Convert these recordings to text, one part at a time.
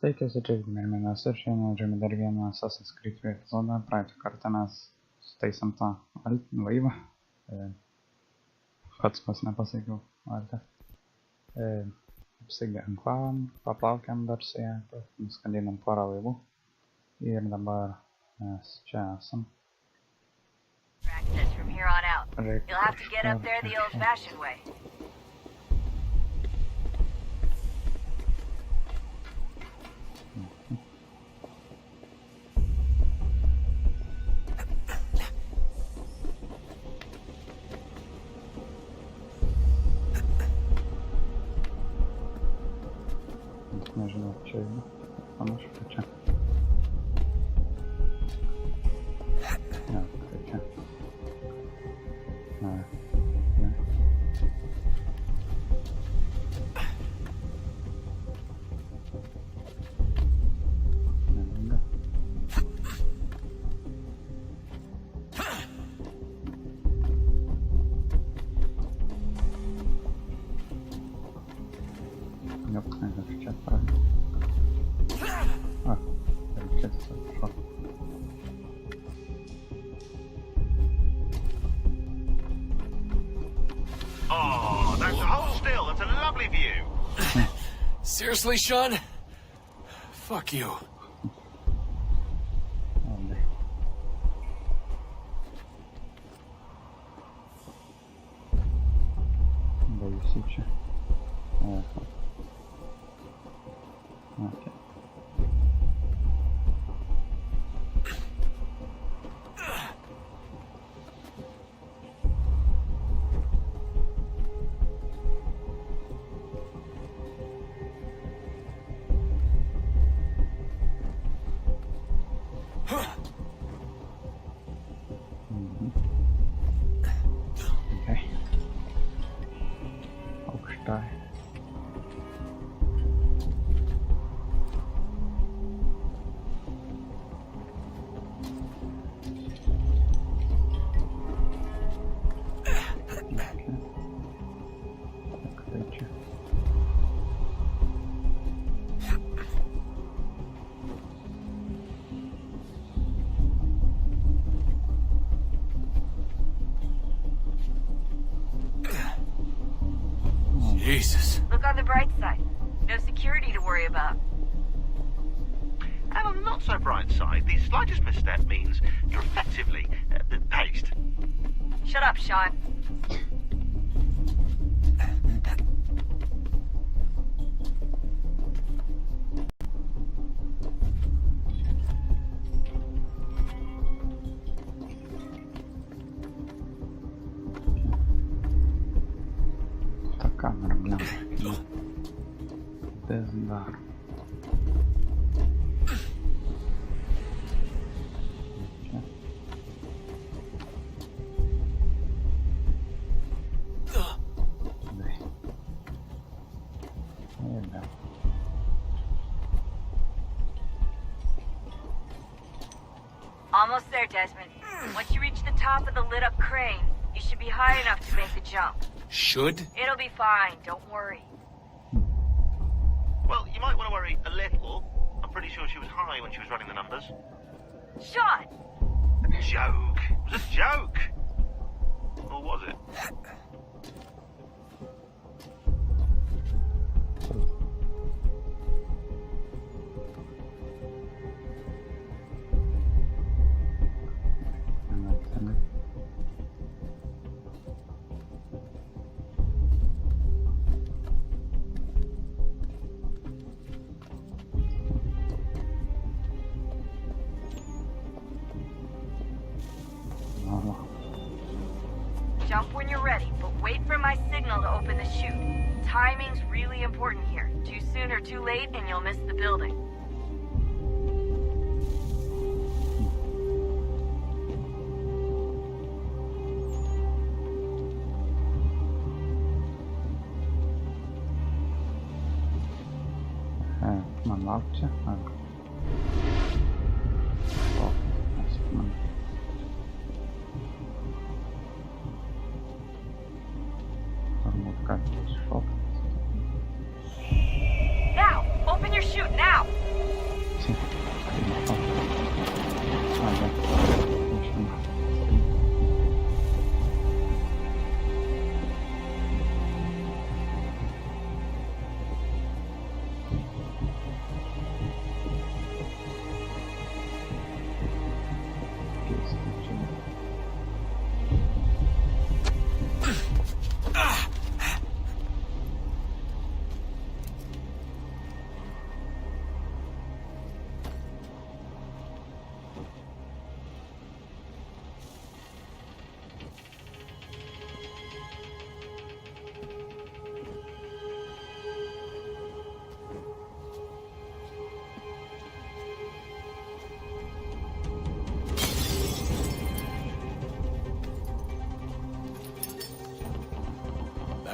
Sveiki, visi, GeimerMenas ir šiandien žaidžiame dar vieną Assassin's Creed epizodą. Praeitą kartą mes sutaisėm tą laivą. Pats nepasakiau valtę. Apsiginklavom, paplaukėm dar su ją, nuskandinam porą laivų. Ir dabar mes čia esam. From here on out. You'll have to get up there the old-fashioned way. Nežinau, čia yra. Panašu, kad čia. Ne, tai čia. Ne. Nelinga. Jop, čia pradė. Dalinkites atšok. Oh, that's hold still. That's a lovely view. Seriously, Sean? Fuck you. Dobra. Bojusicie. Okej. Okej. Aukštai. Jesus. Look on the bright side. No security to worry about. And on the not so bright side, the slightest misstep means you're effectively paced. Shut up, Sean. Камера, бля. Пизда. Almost there, Desmond. Once you reach the top of the lit-up crane, you should be high enough to make the jump. Should? It'll be fine, don't worry. Well, you might want to worry a little. I'm pretty sure she was high when she was running the numbers. Sean! A joke. It was a joke. Or was it? Jump when you're ready, but wait for my signal to open the chute. Timing's really important here. Too soon or too late, and you'll miss the building. Man laukti. Now! Open your chute, now!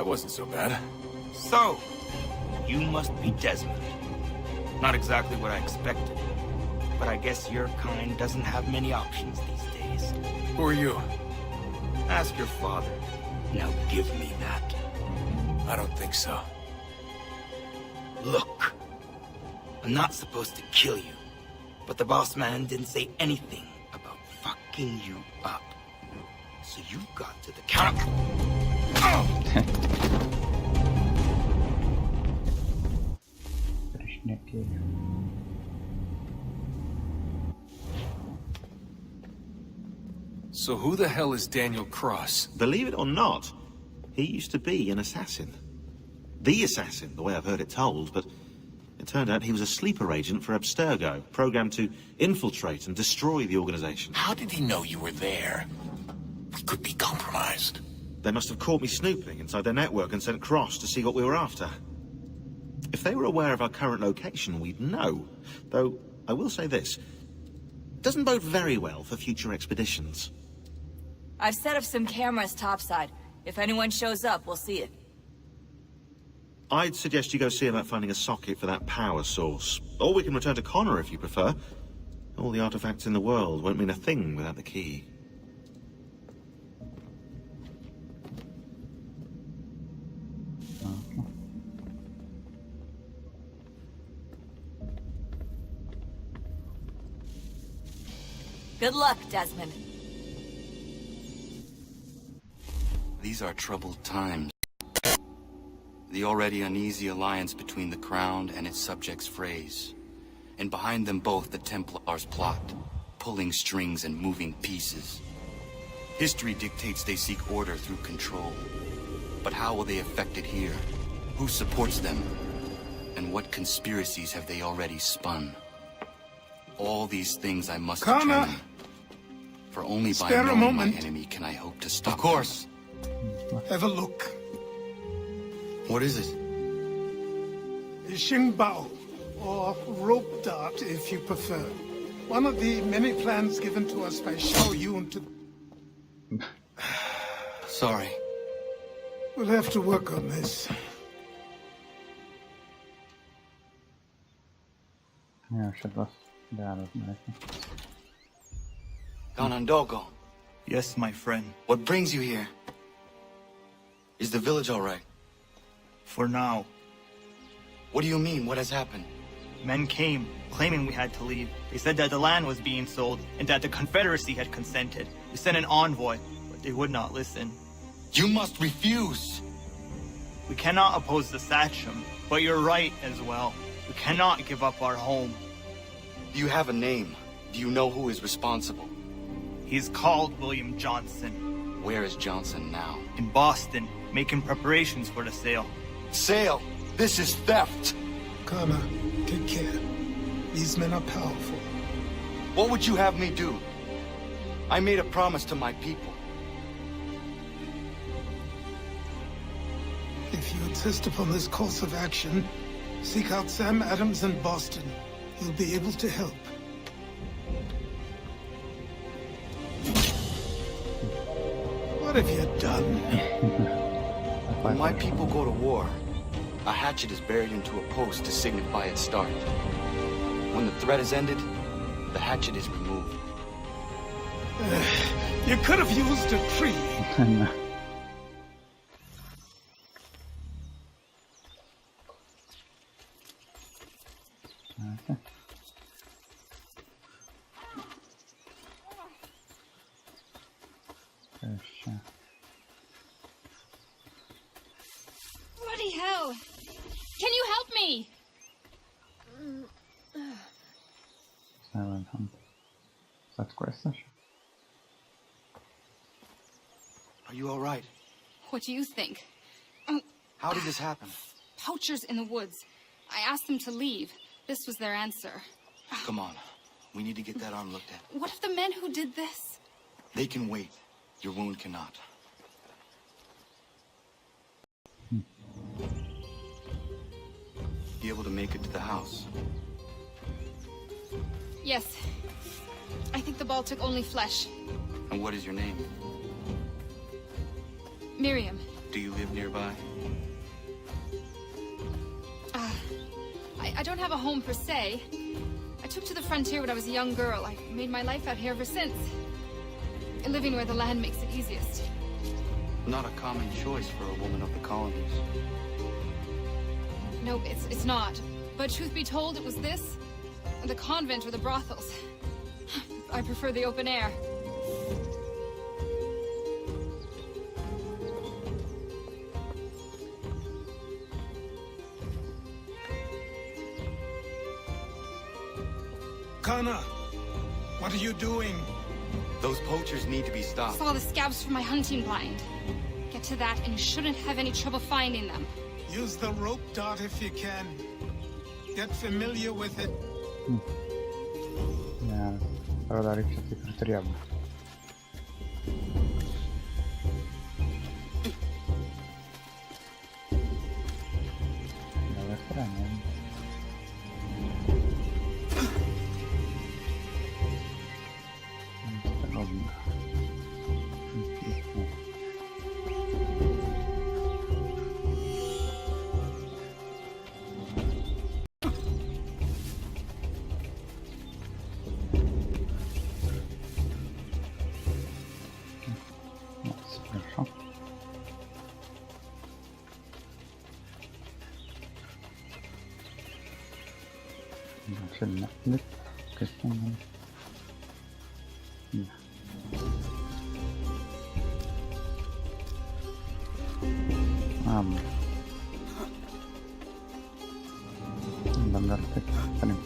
That wasn't so bad. So, you must be Desmond. Not exactly what I expected, but I guess your kind doesn't have many options these days. Who are you? Ask your father. Now give me that. I don't think so. Look, I'm not supposed to kill you, but the boss man didn't say anything about fucking you up. So you got to the counter. So who the hell is Daniel Cross? Believe it or not, he used to be an assassin. The assassin, the way I've heard it told, but it turned out he was a sleeper agent for Abstergo, programmed to infiltrate and destroy the organization. How did he know you were there? We could be compromised. They must have caught me snooping inside their network and sent Cross to see what we were after. If they were aware of our current location, we'd know. Though, I will say this. It doesn't bode very well for future expeditions. I've set up some cameras topside. If anyone shows up, we'll see it. I'd suggest you go see about finding a socket for that power source. Or we can return to Connor if you prefer. All the artifacts in the world won't mean a thing without the key. Good luck, Desmond. These are troubled times. The already uneasy alliance between the Crown and its subjects frays. And behind them both the Templars plot, pulling strings and moving pieces. History dictates they seek order through control. But how will they affect it here? Who supports them? And what conspiracies have they already spun? All these things I must determine. For only by knowing my enemy can I hope to stop. Of course. Have a look. What is it? Xingbao, or rope dart if you prefer. One of the many plans given to us by Xiao Yun to... Sorry. We'll have to work on this. Ja, shit was där med. Ganondogo, Yes, my friend. what brings you here? Is the village all right? For now. What do you mean? What has happened? Men came, claiming we had to leave. They said that the land was being sold, and that the Confederacy had consented. We sent an envoy, but they would not listen. You must refuse! We cannot oppose the Sachem, but you're right as well. We cannot give up our home. Do you have a name? Do you know who is responsible? He's called William Johnson. Where is Johnson now? In Boston, making preparations for the sale. Sale! This is theft! Kana, take care. These men are powerful. What would you have me do? I made a promise to my people. If you insist upon this course of action, seek out Sam Adams in Boston. He'll be able to help. What have you done? When my people go to war, a hatchet is buried into a post to signify its start. When the threat is ended, the hatchet is removed. You could have used a tree. Bloody hell! Can you help me? Silent Hunt. That's questo. Are you all right? What do you think? How did this happen? Poachers in the woods. I asked them to leave. This was their answer. Come on. We need to get that arm looked at. What if the men who did this? They can wait. Your wound cannot. Be able to make it to the house? Yes. I think the ball took only flesh. And what is your name? Miriam. Do you live nearby? I don't have a home per se. I took to the frontier when I was a young girl. I made my life out here ever since. Living where the land makes it easiest. Not a common choice for a woman of the colonies. No, it's not. But truth be told, it was this, the convent or the brothels. I prefer the open air. Kana, what are you doing? Those poachers need to be stopped. Saw the scabs from my hunting blind. Get to that and you shouldn't have any trouble finding them. Use the rope dart if you can. Get familiar with it. Ja, pravda reći ti pretrijebu. Dove strane? Schön mit gestern. Ja. Dan ngerti apa nih?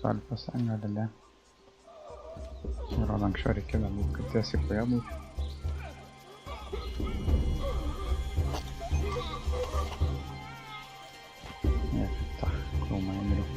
Alfas engedelė. Ir anksčiau reikėjo būt, kad tiesiai poje būtų. Ta, krūmą įmiriu.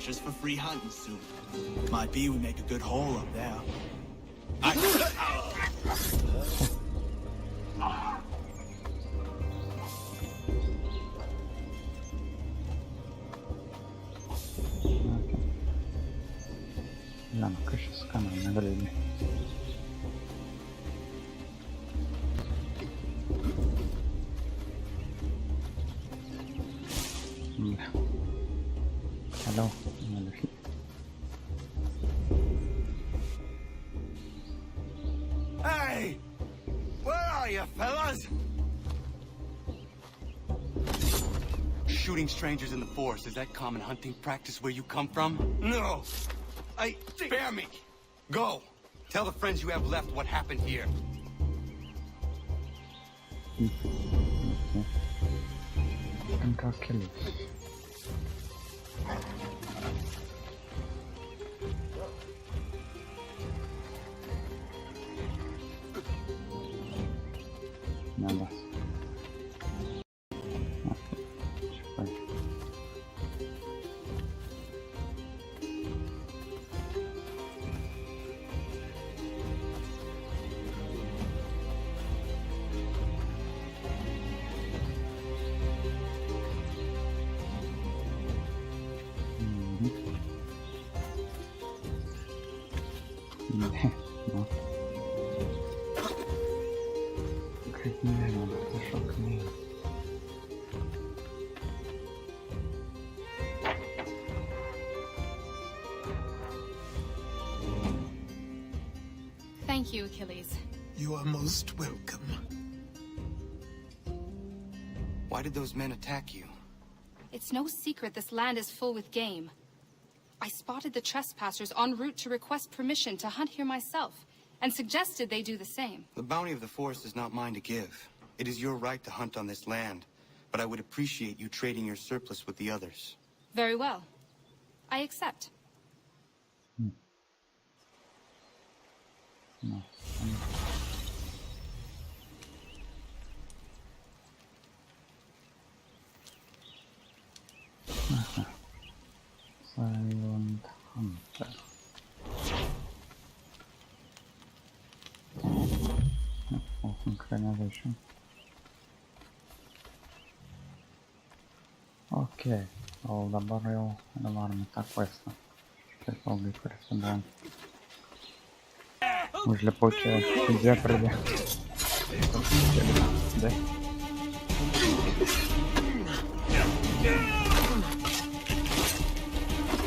Just for free hunting soon. Might be we make a good haul up there. Lemma kažkas kamerą negalėjai. Hello. Hey! Where are you, fellas? Shooting strangers in the forest, is that common hunting practice where you come from? No. Spare me! Go! Tell the friends you have left what happened here. Tenka kelius. Nada. No. Kaip mėlyna, tai šokinėja. Thank you, Achilles. You are most welcome. Why did those men attack you? It's no secret this land is full with game. I spotted the trespassers en route to request permission to hunt here myself, and suggested they do the same. The bounty of the forest is not mine to give. It is your right to hunt on this land, but I would appreciate you trading your surplus with the others. Very well. I accept. No. Silent Hunter. Synchronization. Ok, o dabar jau varom į tą questą. Taip ilgai prisibuvom. Užlipau čia Jeopardy. Dai.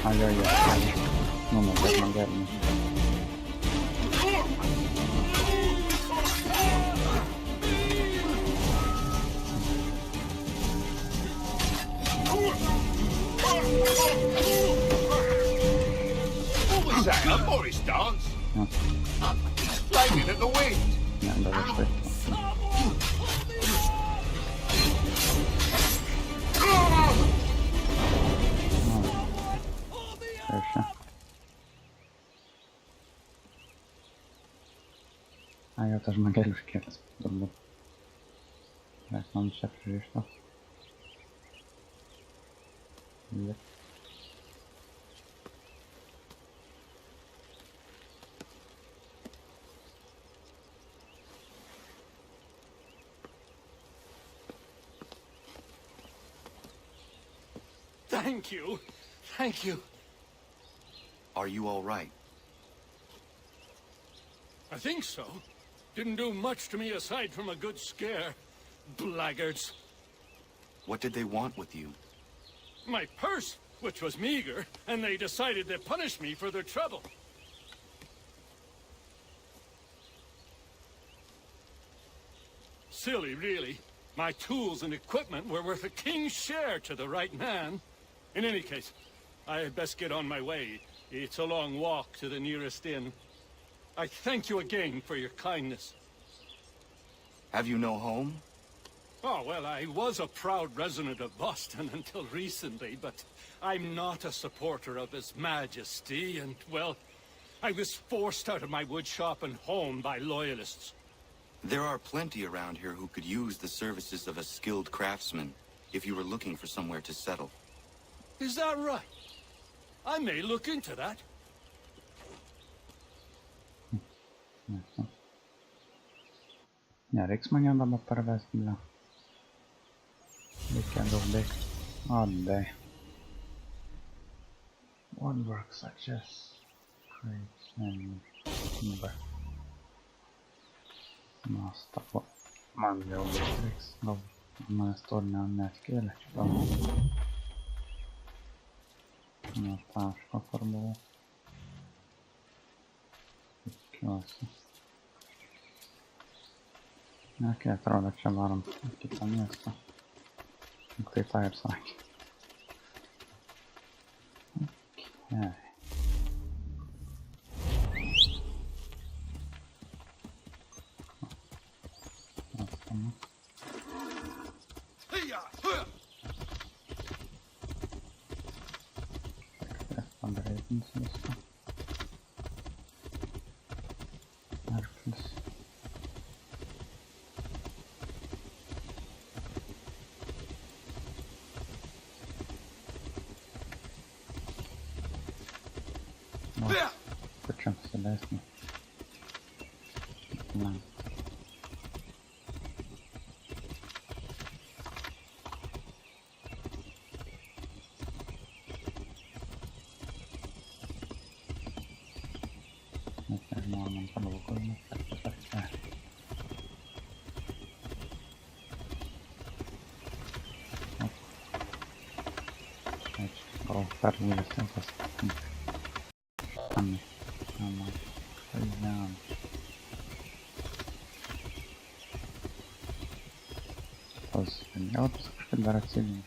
Ai. Nu, taip man gerai. What was that, a Morris dance? Flaming at the wind. Ne, dabar taip. Čia. Ai, jau tas žmogelis kietas, turbūt. Reik man čia pririštas. Jep. Thank you. Thank you. Are you all right? I think so. Didn't do much to me aside from a good scare. Blackguards. What did they want with you? My purse, which was meager, and they decided to punish me for their trouble. Silly, really. My tools and equipment were worth a king's share to the right man. In any case, I had best get on my way. It's a long walk to the nearest inn. I thank you again for your kindness. Have you no home? Oh, well, I was a proud resident of Boston until recently, but I'm not a supporter of His Majesty, and, well, I was forced out of my woodshop and home by loyalists. There are plenty around here who could use the services of a skilled craftsman, if you were looking for somewhere to settle. Is that right? I may look into that. Nereiks mane dabar parvest, bля. Reikia daug bėgti. O, dai. Woodwork such as crates and timber. Nu, stapo. Man jau bėgti reiks. Gal manęs to neatkėlė šitą. Nu, taško kur buvau. Tikiuosi. Okei, atrodo, čia varom į kitą miestą. Tai tą ir sakė. Okei. Atstama. Pagreitinsiu viską. Arklis. Почему согласны? Да. Vakarų perlūdės tinklas. Tas žemėlapis kažkaip dar atsidėjo.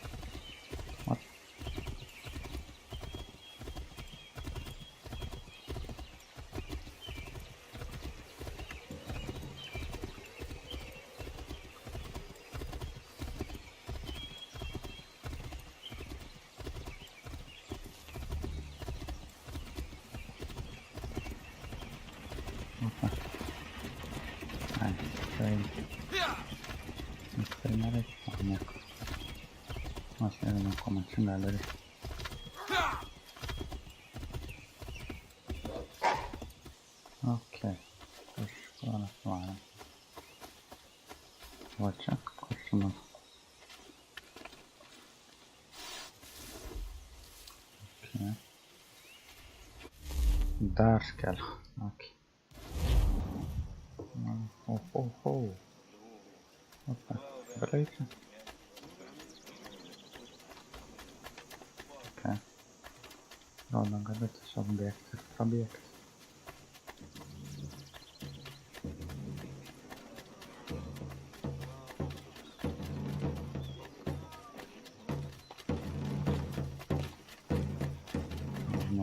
Okej, kažkur atvarėm. Va čia, kur šiandien. Okay. Dar keliu. Okay. Opa, greitai. Okay. Rodo, galiu tiesiog bėgti ir prabėgti.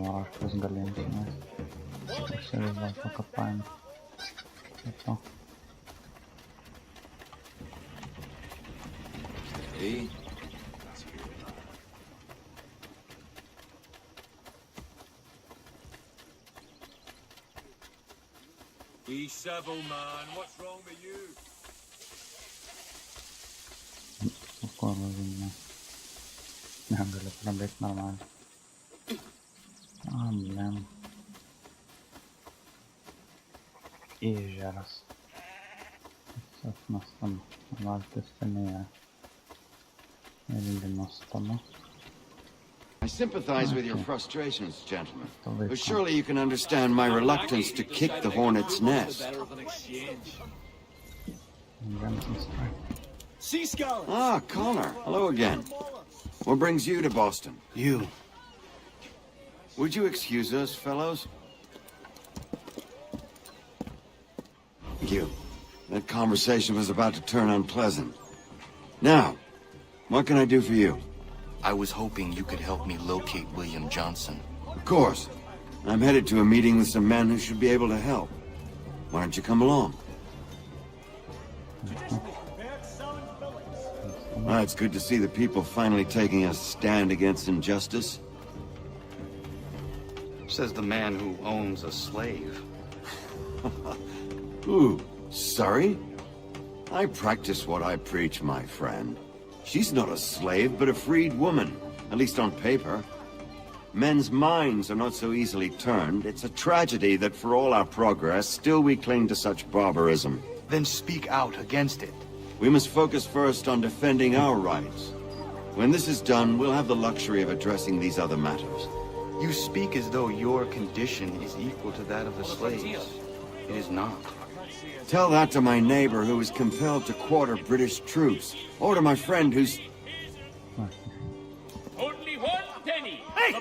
Raktas galinčiamės. Čia vis dėlto kapavimą. Taip. Be civil, man. What's wrong with you? Kur važinė. Negaliu prabėgti normaliai. Blem. Ežeras. Tiesiog nuostabu. Valtis ten yra. Irgi nuostabu. I sympathize with your frustrations, gentlemen. But surely you can understand my reluctance to kick the hornet's nest. Ah, Connor. Hello again. What brings you to Boston? You. Would you excuse us, fellows? Thank you. That conversation was about to turn unpleasant. Now, what can I do for you? I was hoping you could help me locate William Johnson. Of course. I'm headed to a meeting with some men who should be able to help. Why don't you come along? It's good to see the people finally taking a stand against injustice. Says the man who owns a slave. Ooh, sorry? I practice what I preach, my friend. She's not a slave, but a freed woman, at least on paper. Men's minds are not so easily turned. It's a tragedy that for all our progress, still we cling to such barbarism. Then speak out against it. We must focus first on defending our rights. When this is done, we'll have the luxury of addressing these other matters. You speak as though your condition is equal to that of the slaves. It is not. Tell that to my neighbor who is compelled to quarter British troops, or to my friend who's... Only 1 penny. Hey!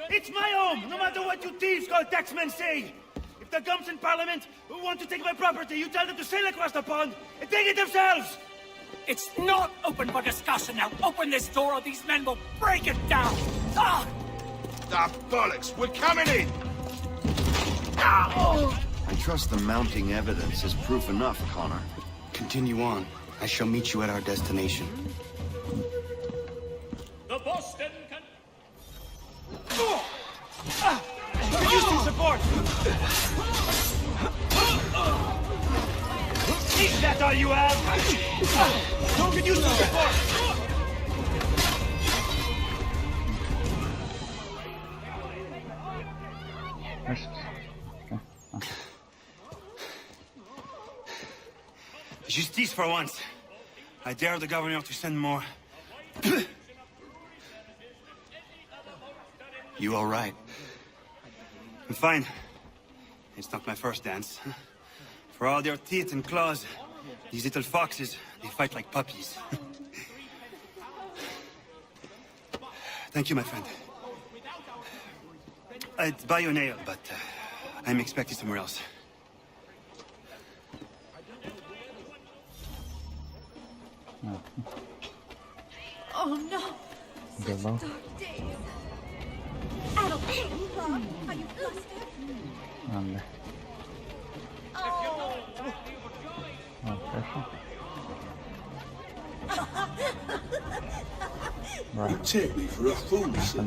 It's my home, no matter what you thieves called taxmen say. If the gums in Parliament who want to take my property, you tell them to sail across the pond and take it themselves! It's not open for discussion now. Open this door or these men will break it down. Ah! Ah, bollocks! We're coming in! I trust the mounting evidence is proof enough, Connor. Continue on. I shall meet you at our destination. The Boston can... Could use some support! Is that all you have? Who could use some support? Justice for once. I dare the governor to send more. You all right? I'm fine. It's not my first dance. For all their teeth and claws, these little foxes, they fight like puppies. Thank you, my friend. I'd buy you a nail, but I'm expecting somewhere else. Oh no! Good luck. Dark days. Adult, Rob, are you flustered? Ande. Oh. Pressure. Right. You take me for a fool, sir.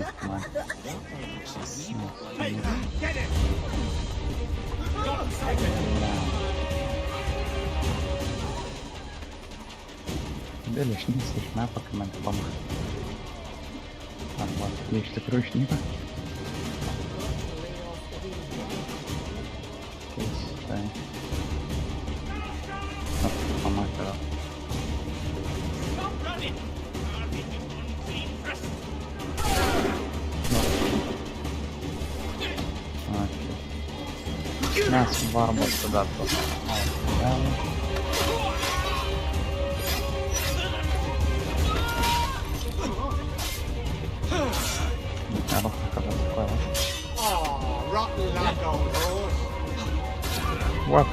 Get it! Dalis šnipa, kai man pamą. Arba iš tikrųjų šnipa. Tai. Pamatė. Mes varmos tada tos. Oh, rotten luck, old horse. What?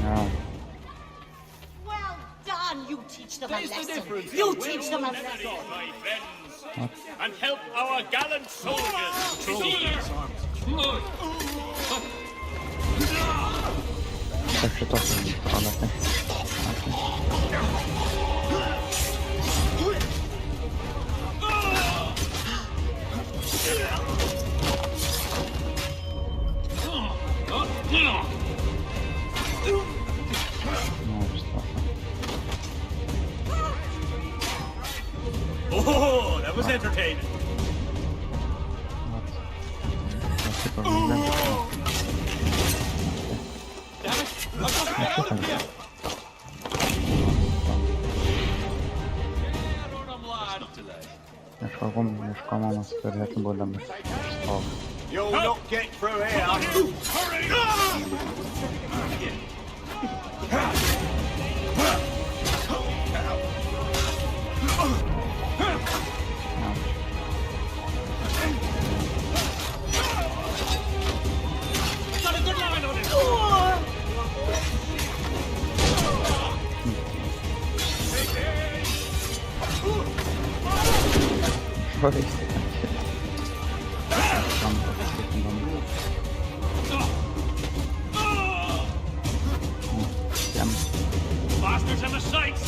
No. Well done! You teach them a lesson. You teach them a lesson. What? And help our gallant soldiers. Tak się to ale ty. Oh, that was entertaining. Ieškomamos turėtų būdamas stovą. You'll not get through here. Got a good line on it. Bastards have the sights.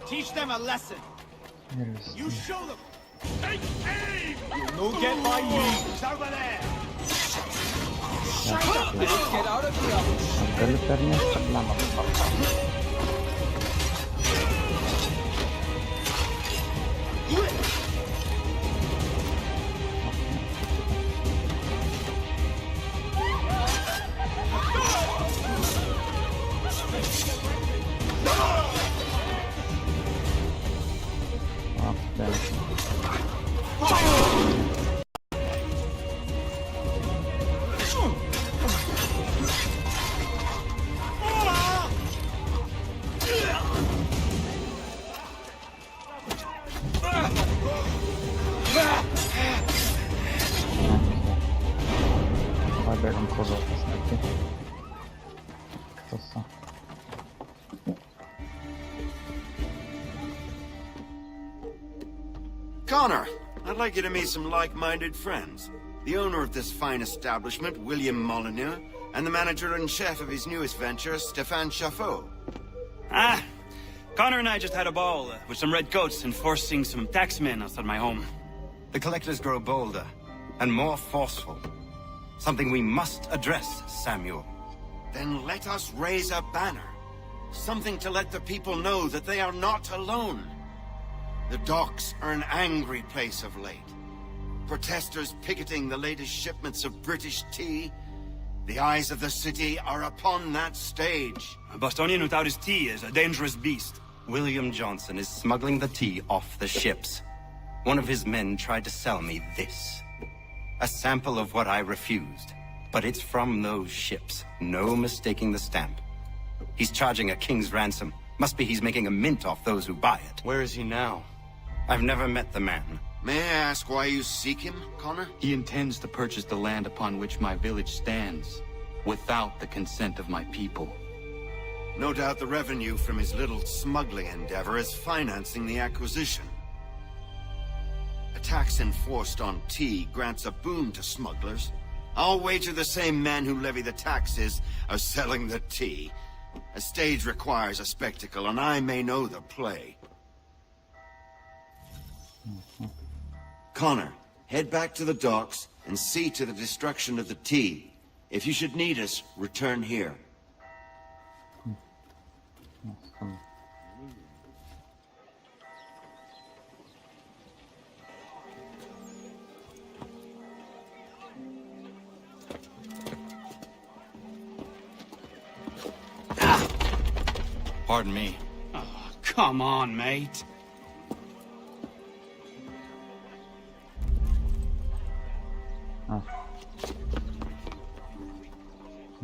Teach them a lesson. You show them. Take aim. You'll no get my knees over there. Let's get out of here. Connor, I'd like you to meet some like-minded friends. The owner of this fine establishment, William Molyneux, and the manager and chef of his newest venture, Stéphane Chaffeau. Ah, Connor and I just had a ball with some red coats enforcing some taxmen outside my home. The collectors grow bolder and more forceful Something we must address, Samuel. Then let us raise a banner. Something to let the people know that they are not alone. The docks are an angry place of late. Protesters picketing the latest shipments of British tea. The eyes of the city are upon that stage. A Bostonian without his tea is a dangerous beast. William Johnson is smuggling the tea off the ships. One of his men tried to sell me this. A sample of what I refused. But it's from those ships. No mistaking the stamp. He's charging a king's ransom. Must be he's making a mint off those who buy it. Where is he now? I've never met the man. May I ask why you seek him, Connor? He intends to purchase the land upon which my village stands, without the consent of my people. No doubt the revenue from his little smuggling endeavor is financing the acquisition. A tax enforced on tea grants a boon to smugglers. I'll wager the same men who levy the taxes are selling the tea. A stage requires a spectacle, and I may know the play. Connor, head back to the docks and see to the destruction of the tea. If you should need us, return here. Pardon me. Oh, come on, mate. Oh.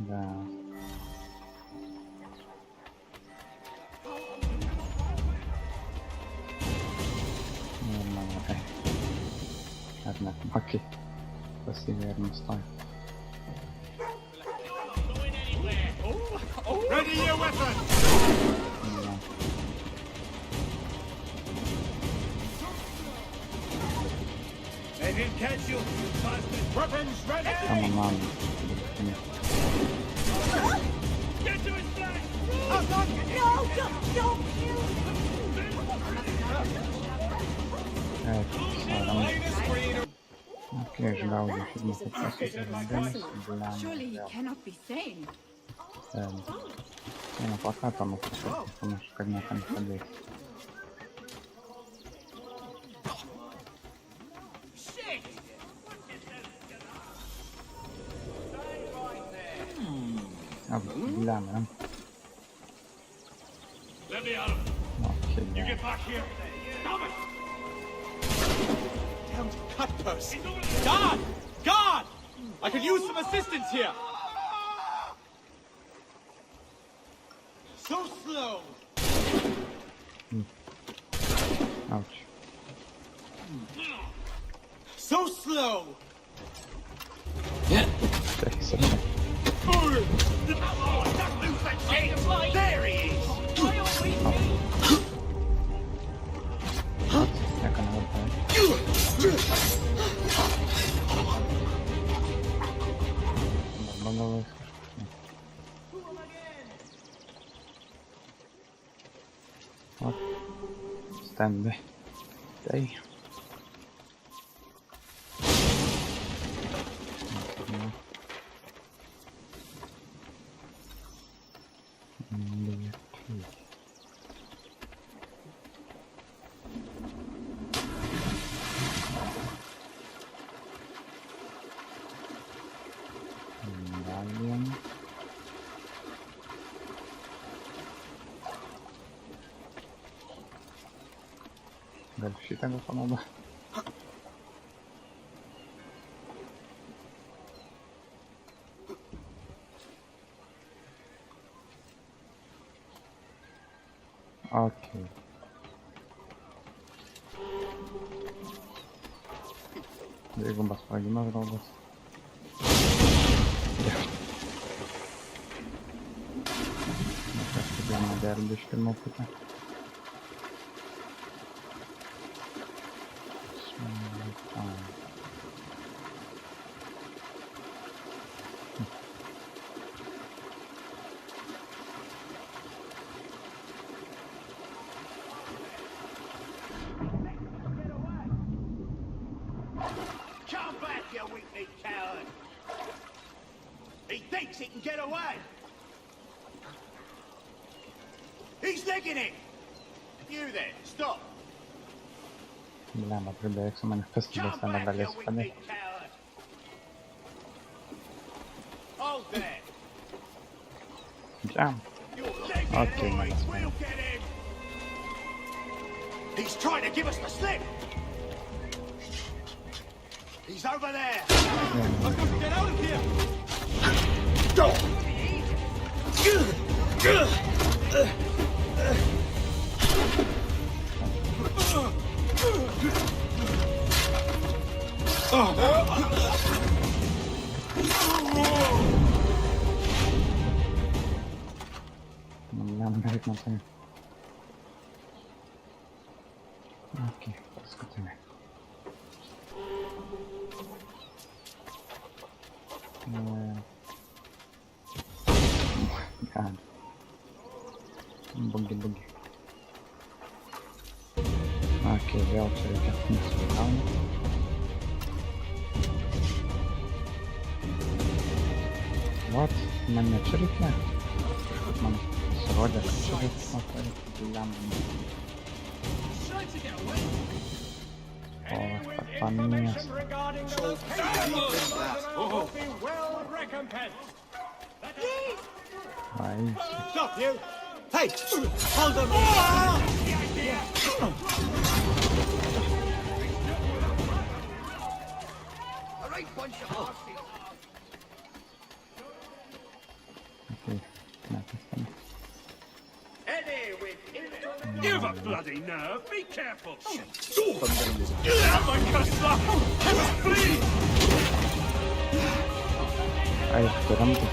Da. Okej. Ладно, окей. Спасибо, верно, стой. Ready your weapon! They didn't catch you, bastard! Weapons ready! Come on. Get to his flank! Oh, God! No, don't kill Окей, ждал я фильм Dalis. Surely he cannot be sane. Ну, пока там потому что как там ходить. Глянем. Окей, You get back here! Stop it! Damn cutpurse! God! God! I could use some assistance here! So slow! Ouch. So slow! Yeah. There he is! Jak ona wygląda? Normalnie o, stędy. Tej. Další tego pomoże. Okej. Jego basfragima zrobić. Teraz sobie na derby śpiewał pytać. Come back, you weak-kneed coward! He thinks he can get away. He's licking it. You there, stop. Blemba, pribėgs su mane festivalis negalės padėti. Hold there. Jam. Okay, nice. We'll get him. He's trying to give us the slip. He's over there. Let's go get out of here. Go. Beveik matai. Ok, paskutinė. God. Bugi. Ok, vėl čia reikia nusipagauni. What? Man ne čia reikia? Man pasirodė, kad čia reikia lemą. O, papanės. Stop you! Hey! Hold on! A right bunch of horses. Okay, nepastanė. You've a bloody nerve. Be careful. Ai, turim tai.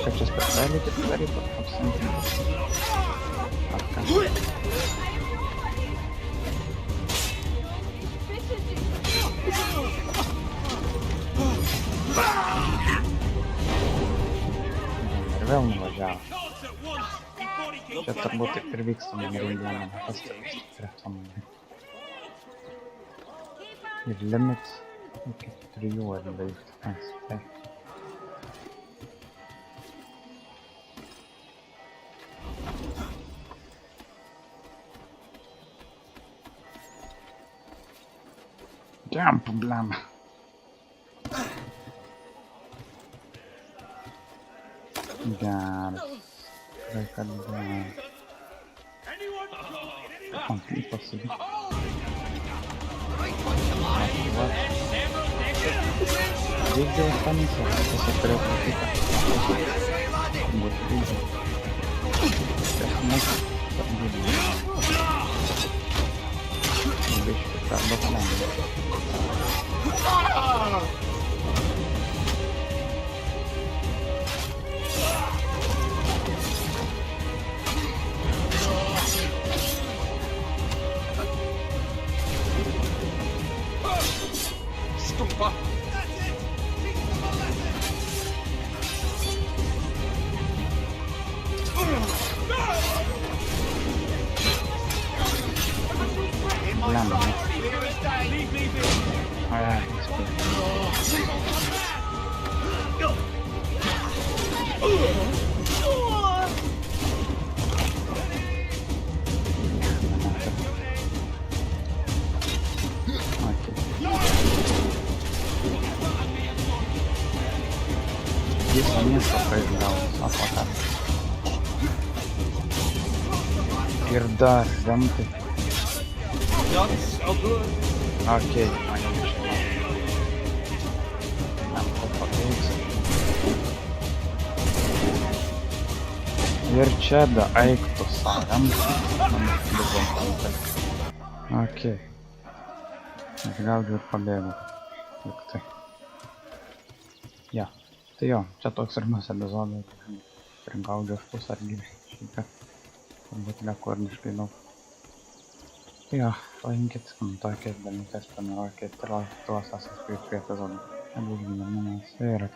Čia specialiai tik daryti apsinti. Ar ką? Ir vėl nuvažiavo. Čia turbūt taip ir vyksta žaidime, pastarys prie to manai. Ir limits iki 3 ar 2. Taip. Jam problema. Geras. Tikrai kad geras. Man tai pasakyti. Vykdžiau stanisą, pasiturėjau praktiką. Būtų vykdžiau. Prieš mūsų sargybinį. Biškį kardo planį. Stumpa! Lemma. Visą miestą praeidavau, apakar. Ir dar rimtai. Okei, man jau išėjo. Tam ko pakeiks. Ir čia da eiktų savėm. Man buvo kontaktas. Okei. Aš gaudžiu ir pabėgu. Lik tai. Ja. Tai jo, čia toks ir bus epizodas. Prigaudžiu aš pusargį. Šįką. Turbūt rekordiškai daug. Tai jo, laikinkit, komentuokit, dalinkitės, prenumeruokit ir laukit tuos epizodą. Abu GeimerMenas ir